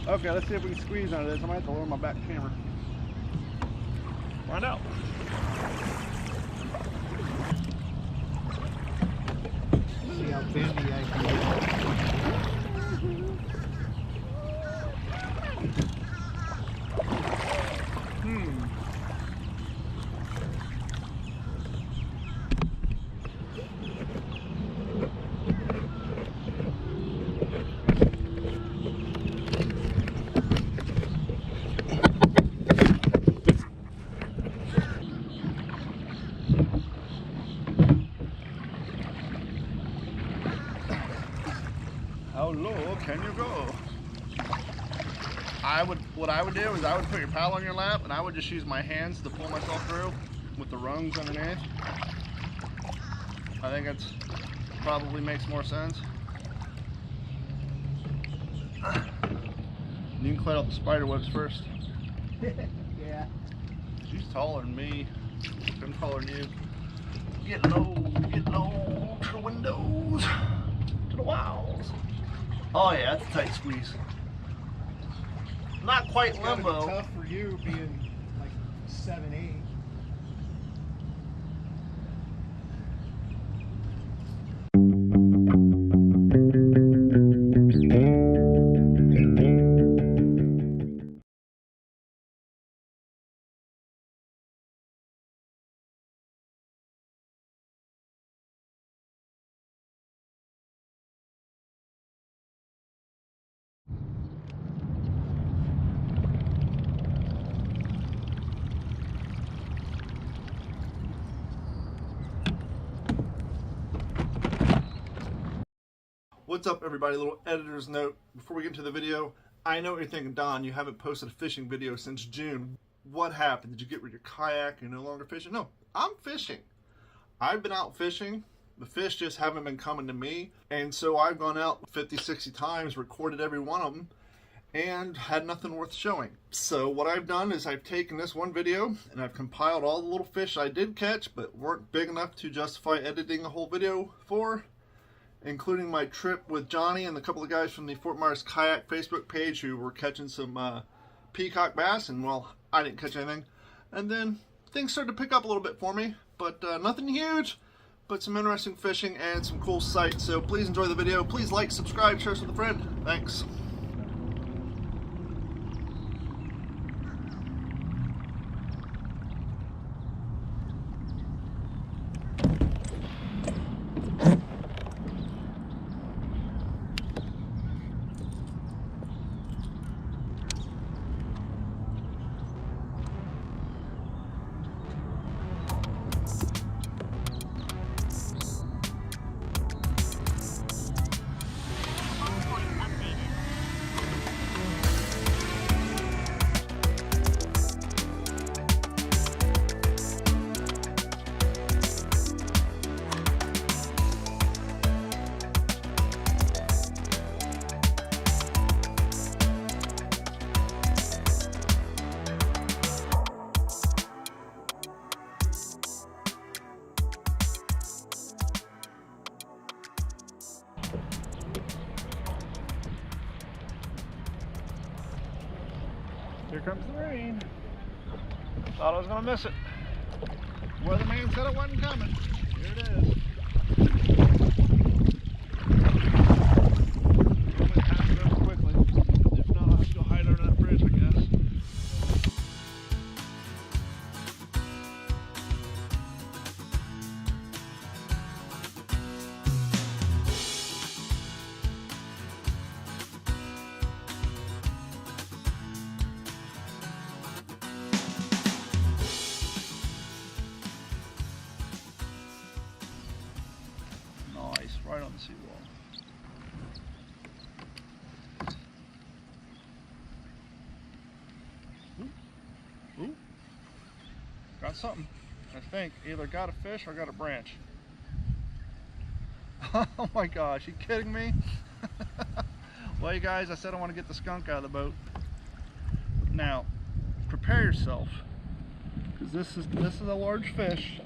Okay, let's see if we can squeeze under this. I might have to lower my back camera. Find out. See how bendy I can get. How low can you go? What I would do is I would put your paddle on your lap and I would just use my hands to pull myself through with the rungs underneath. I think that's probably makes more sense. You can clean out the spider webs first. Yeah. She's taller than me. I'm taller than you. Get low to the windows, to the walls. Oh yeah, that's a tight squeeze. Not quite It's gotta be limbo. tough for you being like 7'8". What's up, everybody? A little editor's note before we get into the video. I know what you're thinking, Don, you haven't posted a fishing video since June. What happened? Did you get rid of your kayak? You're no longer fishing? No, I'm fishing. I've been out fishing. The fish just haven't been coming to me. And so I've gone out 50, 60 times, recorded every one of them, and had nothing worth showing. So what I've done is I've taken this one video and I've compiled all the little fish I did catch but weren't big enough to justify editing a whole video for, including my trip with Johnny and a couple of guys from the Fort Myers Kayak Facebook page who were catching some peacock bass, and well, I didn't catch anything. And then things started to pick up a little bit for me, but nothing huge, but some interesting fishing and some cool sights. So please enjoy the video. Please like, subscribe, share this with a friend. Thanks. Here comes the rain. Thought I was going to miss it. Weatherman said it wasn't coming. Here it is. It happened over quickly. If not, I'll have to go hide under that bridge, I guess. Right on the seawall. Ooh. Ooh. Got something. I think either got a fish or got a branch. Oh my gosh, you kidding me? Well, you guys, I said I want to get the skunk out of the boat. Now, prepare yourself, because this is a large fish.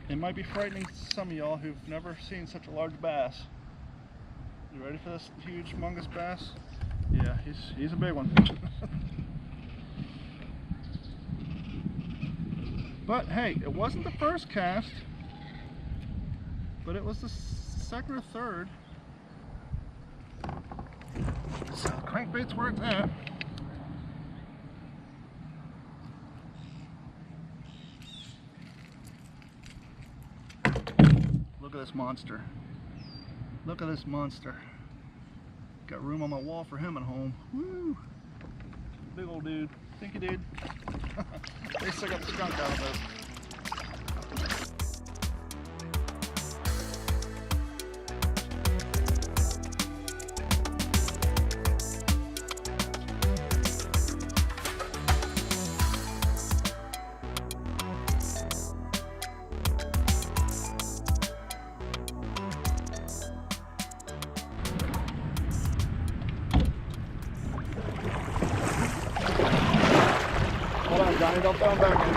It might be frightening to some of y'all who've never seen such a large bass. You ready for this huge, humongous bass? Yeah, he's a big one. But hey, it wasn't the first cast, but it was the second or third. So crankbait's where it's at. Look at this monster. Look at this monster. Got room on my wall for him at home. Woo! Big old dude. Thank you, dude. They still got the skunk out of it. Hold on, Johnny, don't throw him back in.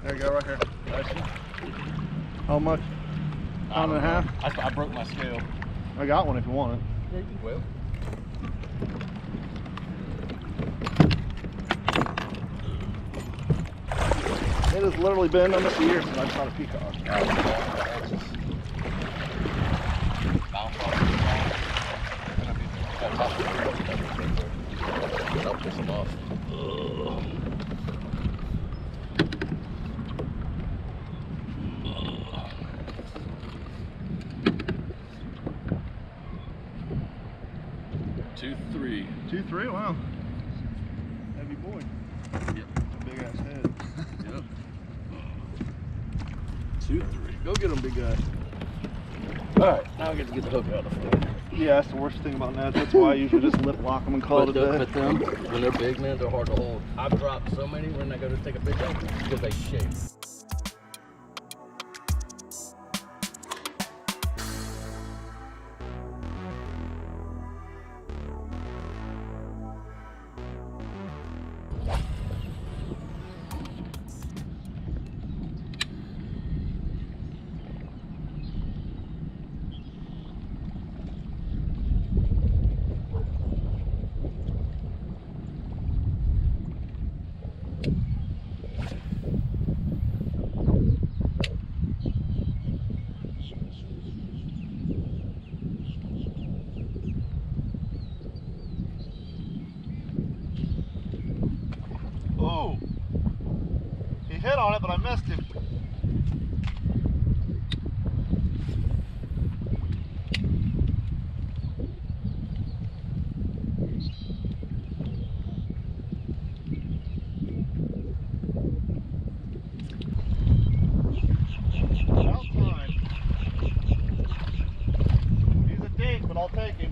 There you go, right here. How much? Pound and a half? I broke my scale. I got one if you want it. Yeah, you will. It has literally been almost a year since I caught a peacock. I'll piss him off. Two, three. 2-3, wow. Heavy boy. Yep. Big ass head. Yep. 2-3. Go get him, big guy. Alright, now I get to get the hook out of the phone. Yeah, that's the worst thing about nets. That's why I usually just lip lock them and call it a day. But them, when they're big, man, they're hard to hold. I've dropped so many when I go to take a big one because they shake. Oh! He hit on it, but I missed him. About time. He's a dink, but I'll take him.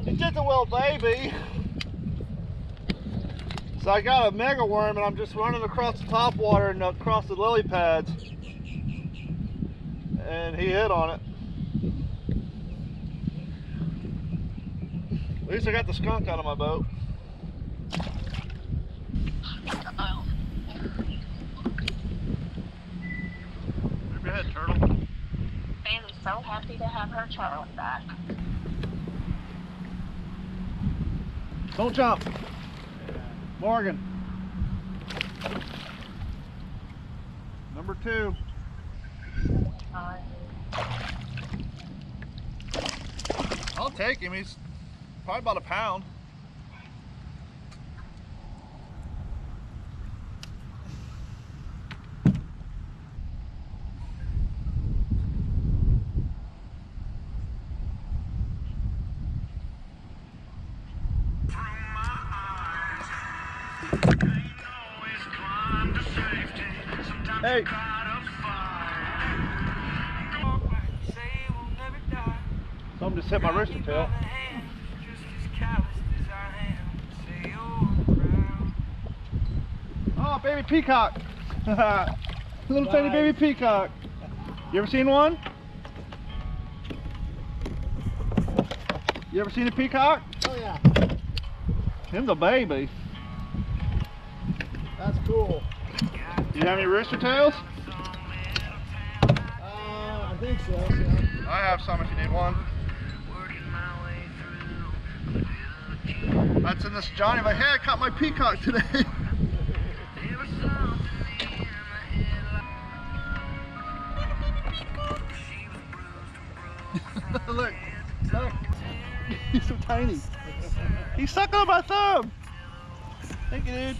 It's just a little baby. So I got a mega worm and I'm just running across the top water and across the lily pads. And he hit on it. At least I got the skunk out of my boat. Move your head, turtle. Bailey's so happy to have her child back. Don't jump. Morgan. Number 2. I'll take him. He's probably about a pound. Hey. Something just hit my wrist and tail. Oh, baby peacock. Little tiny baby peacock. You ever seen one? You ever seen a peacock? Oh yeah, Him's a baby. that's cool. Do you have any rooster tails? I think so. Yeah. I have some if you need one. That's in this Johnny. Like, hey, I caught my peacock today. Look, look. He's so tiny. He's sucking on my thumb. Thank you, dude.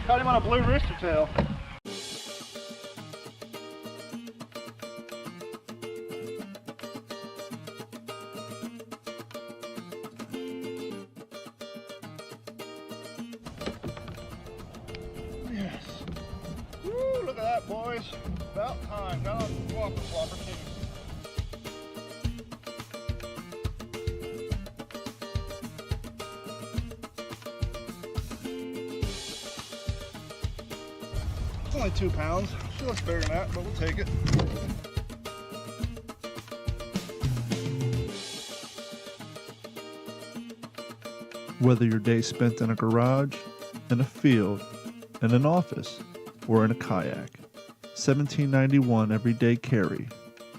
Caught him on a blue rooster tail. Yes. Woo, look at that, boys. About time. Got on the walker flopper too. It's only 2 pounds. She looks bigger than that, but we'll take it. Whether your day spent in a garage, in a field, in an office, or in a kayak, 1791 Everyday Carry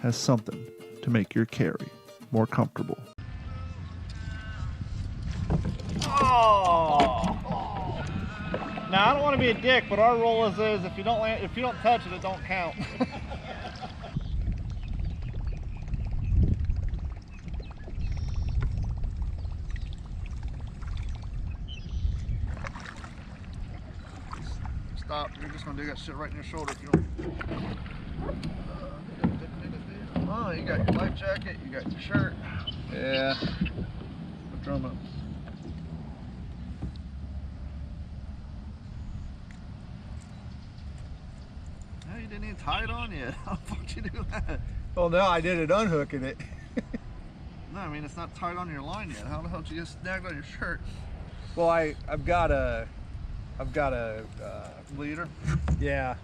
has something to make your carry more comfortable. Oh! Now I don't want to be a dick, but our rule is if you don't touch it, it don't count. Stop. You're just going to dig that shit right in your shoulder if you don't. Oh, you got your life jacket, you got your shirt. Yeah. Drum up. No, you didn't even tie it on yet. How the fuck did you do that? Well, no, I did it unhooking it. No, I mean, it's not tied on your line yet. How the hell did you just snag on your shirt? Well, I've got a Leader? yeah.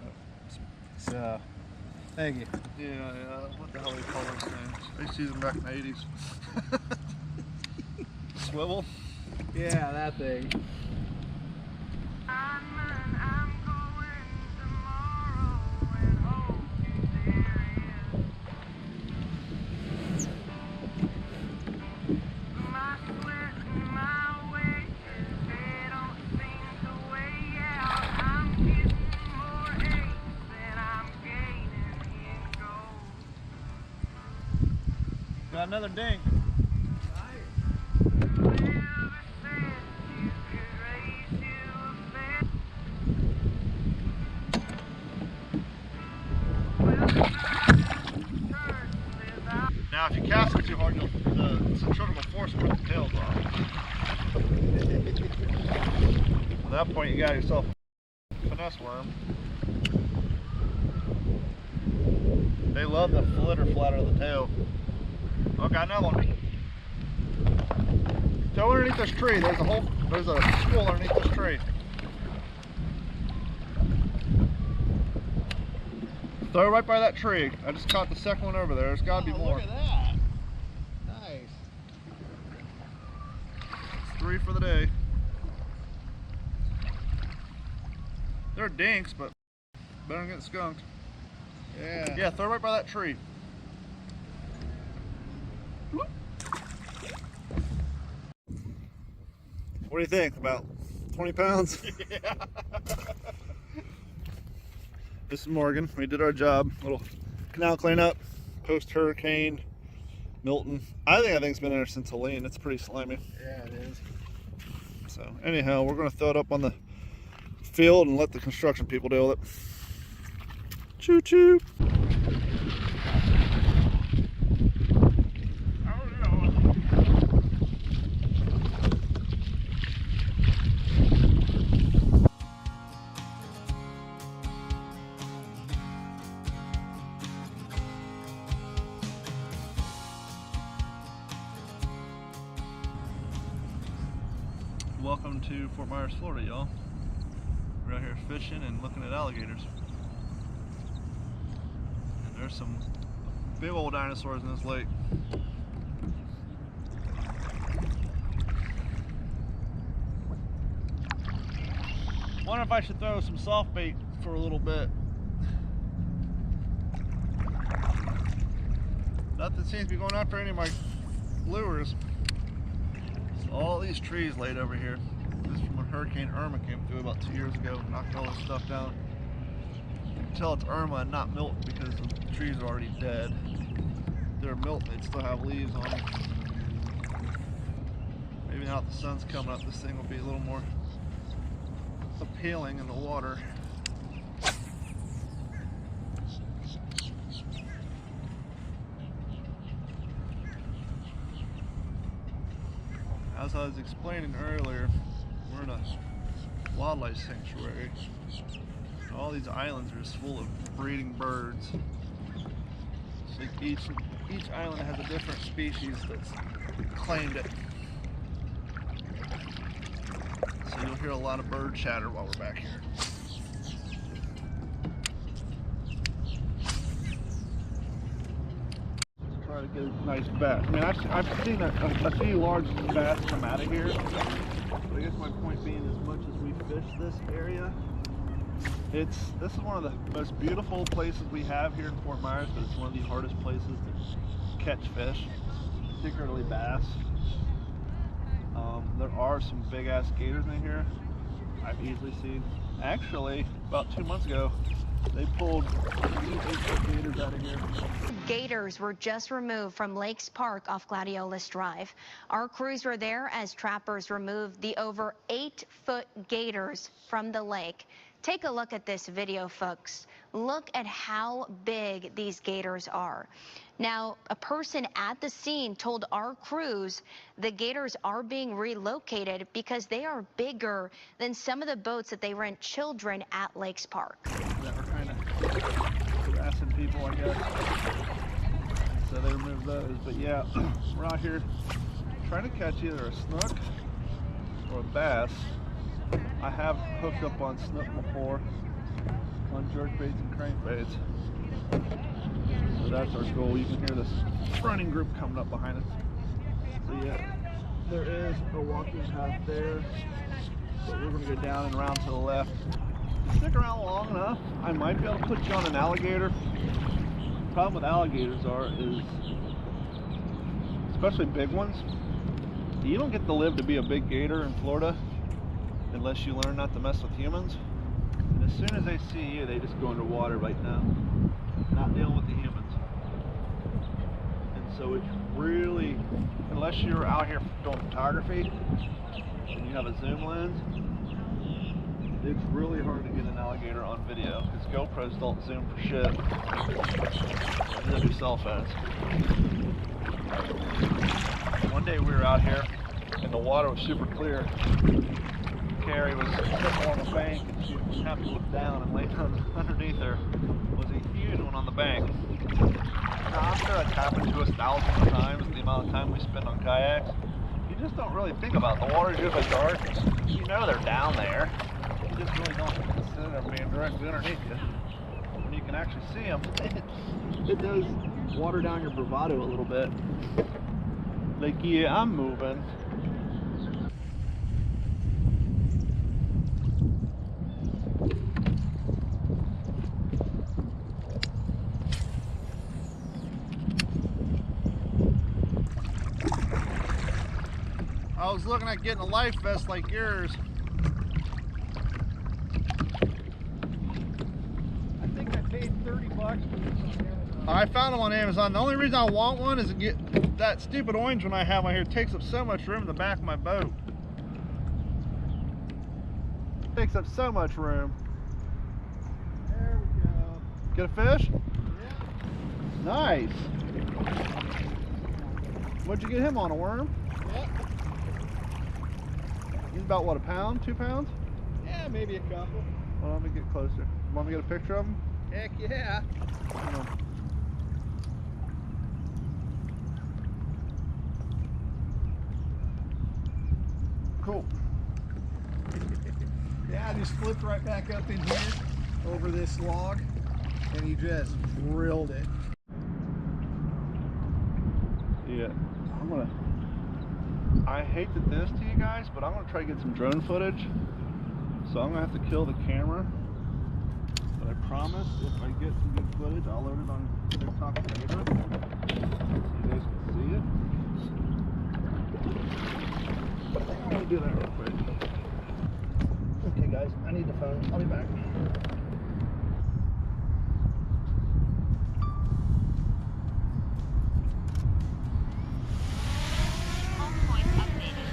So, thank you. Yeah, what the hell do you call those things? I used to use them back in the 80s. Swivel? Yeah, that thing. Got another dink. Now, if you cast it too hard, the centrifugal force will rip the tails off. At that point, you got yourself a finesse worm. They love the flitter flatter of the tail. Oh, got another one. Go underneath this tree. There's a school underneath this tree. Throw it right by that tree. I just caught the second one over there. There's got to be more. Look at that. Nice. It's 3 for the day. They're dinks, but better than getting skunked. Yeah. Yeah, throw it right by that tree. What do you think? About 20 pounds? Yeah. This is Morgan. We did our job. Little canal cleanup, post-hurricane, Milton. I think it's been there since Helene. It's pretty slimy. Yeah, it is. So anyhow, we're going to throw it up on the field and let the construction people deal with it. Choo-choo. Welcome to Fort Myers, Florida, y'all. We're out here fishing and looking at alligators. And there's some big old dinosaurs in this lake. Wonder if I should throw some soft bait for a little bit. Nothing seems to be going after any of my lures. All these trees laid over here. This is from when Hurricane Irma came through about 2 years ago, knocked all this stuff down. You can tell it's Irma and not Milton because the trees are already dead. If they're Milton, they'd still have leaves on them. Maybe now that the sun's coming up, this thing will be a little more appealing in the water. As I was explaining earlier, we're in a wildlife sanctuary. All these islands are just full of breeding birds. It's like each island has a different species that's claimed it. So you'll hear a lot of bird chatter while we're back here. Try to get a nice bass. I mean, I've seen a few large bass come out of here. But I guess my point being, as much as we fish this area, this is one of the most beautiful places we have here in Fort Myers, but it's one of the hardest places to catch fish, particularly bass. There are some big ass gators in here. I've easily seen. Actually, about 2 months ago, they pulled 8 gators out of here. Gators were just removed from Lakes Park off Gladiolus Drive. Our crews were there as trappers removed the over 8-foot gators from the lake. Take a look at this video, folks. Look at how big these gators are. Now, a person at the scene told our crews the gators are being relocated because they are bigger than some of the boats that they rent children at Lakes Park. That were kind of harassing people, I guess. So they removed those. But yeah, we're out here trying to catch either a snook or a bass. I have hooked up on snook before, on jerk baits and crankbaits. So that's our goal. You can hear this running group coming up behind us. So yeah, there is a walking path there, but we're going to go down and around to the left. Stick around long enough, I might be able to put you on an alligator. The problem with alligators is, especially big ones, you don't get to live to be a big gator in Florida unless you learn not to mess with humans. And as soon as they see you, they just go underwater right now, not dealing with the humans. And so it's really, unless you're out here doing photography and you have a zoom lens, it's really hard to get an alligator on video because GoPros don't zoom for shit. Neither do cell phones. One day we were out here and the water was super clear. Carrie was sitting on the bank and she happened to look down, and laying underneath her was a huge one on the bank. Now, I'm sure that's happened to us thousands of times, the amount of time we spend on kayaks. You just don't really think about it. The water's usually dark. You know they're down there. You just really don't consider them being directly underneath you. When you can actually see them, it does water down your bravado a little bit. Like, yeah, I'm moving. I was looking at getting a life vest like yours. I think I paid $30 for this on Amazon. I found them on Amazon. The only reason I want one is to get that stupid orange one I have on here. It takes up so much room in the back of my boat. It takes up so much room. There we go. Get a fish? Yeah. Nice. What'd you get him on, a worm? Yep. He's about, what, a pound, 2 pounds? Yeah, maybe a couple. Well, let me get closer. You want me to get a picture of him? Heck yeah. Hold on. Cool. Yeah, I just flipped right back up in here over this log and he just drilled it. Yeah, I hate to do this to you guys, but I'm gonna try to get some drone footage So I'm gonna have to kill the camera, but I promise if I get some good footage, I'll load it on Peacock later, so you guys can see it. I think I'm gonna do that real quick. Okay guys, I need the phone. I'll be back. Home point updated.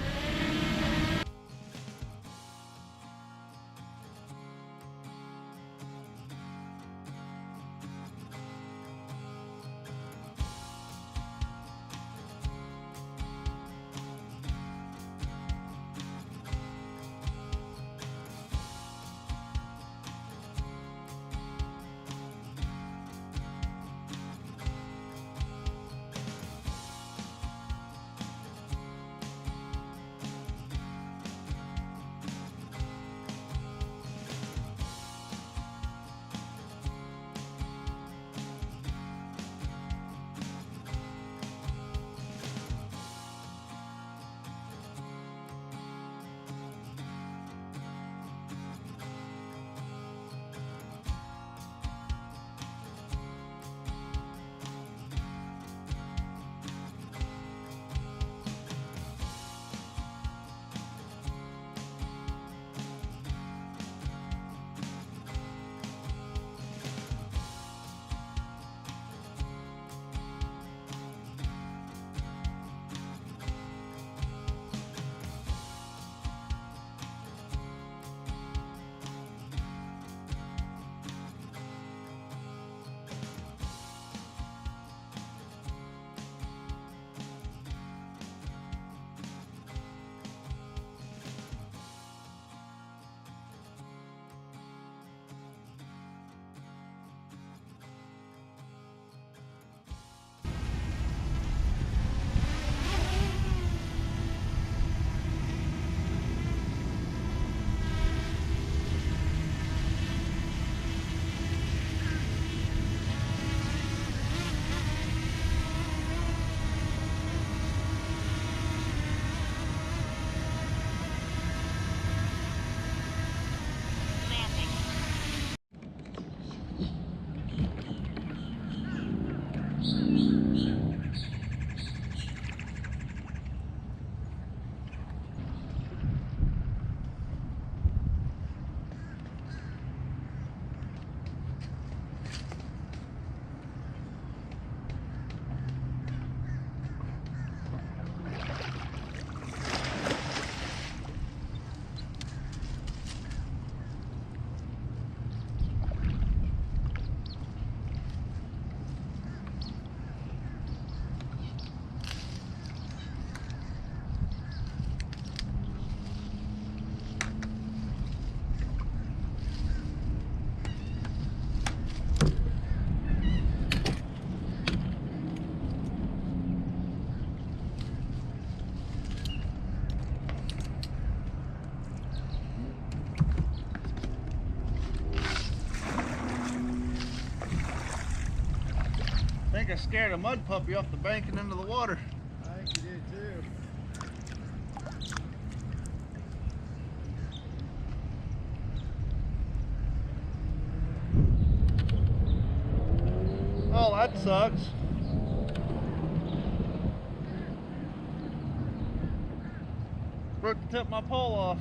I think I scared a mud puppy off the bank and into the water. I think you did too. Oh, that sucks. Broke the tip of my pole off.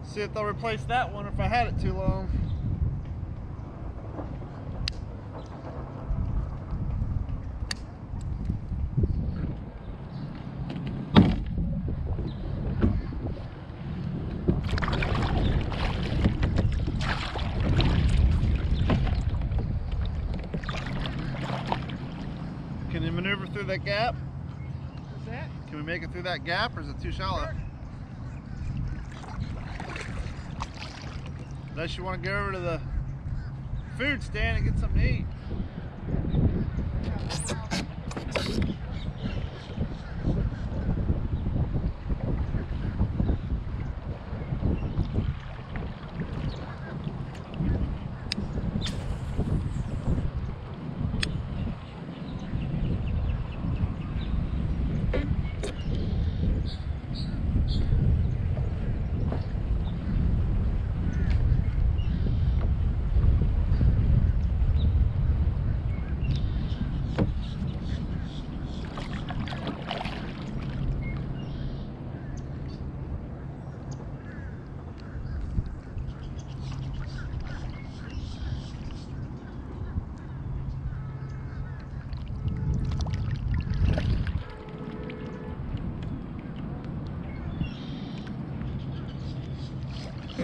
See if they'll replace that one if I had it too long. Can you maneuver through that gap? What's that? Can we make it through that gap, or is it too shallow? Unless you want to go over to the food stand and get something to eat. The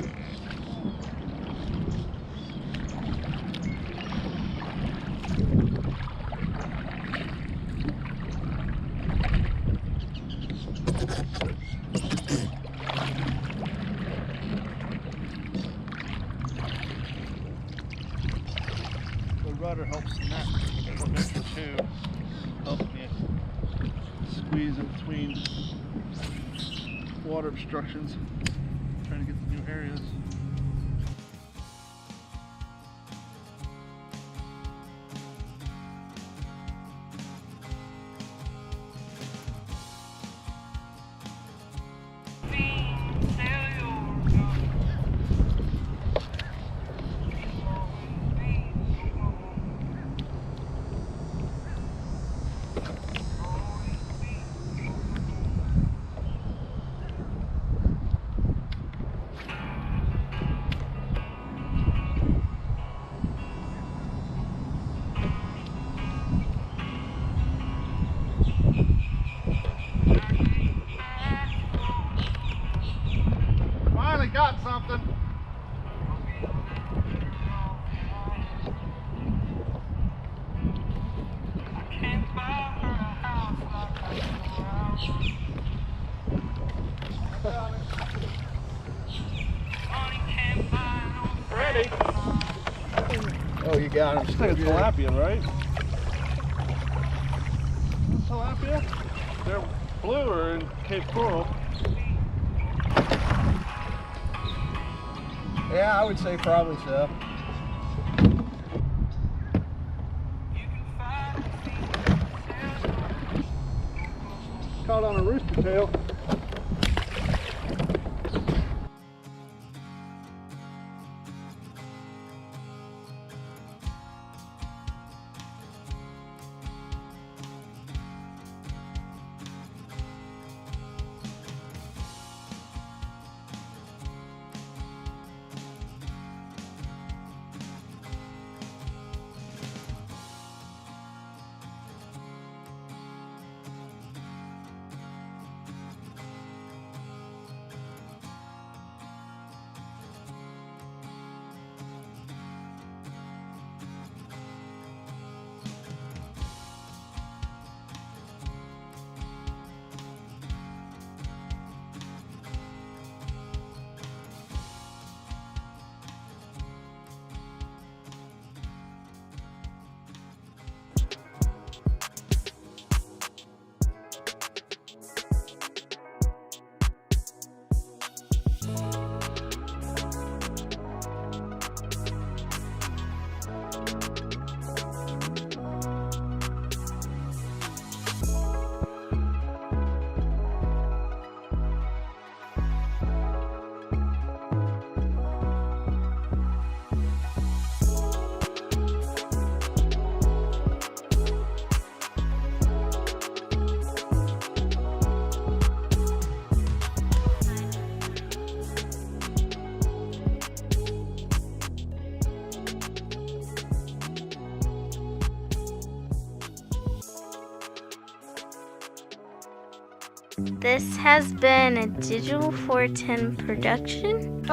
rudder helps snap the tube, helping you squeeze in between water obstructions, trying to get to new areas. Finally got something. Ready? Oh, you got him. I think it's tilapia, right? Is it tilapia? They're bluer in Cape Coral. Yeah, I would say probably so. Caught on a rooster tail. This has been a Digital 410 production.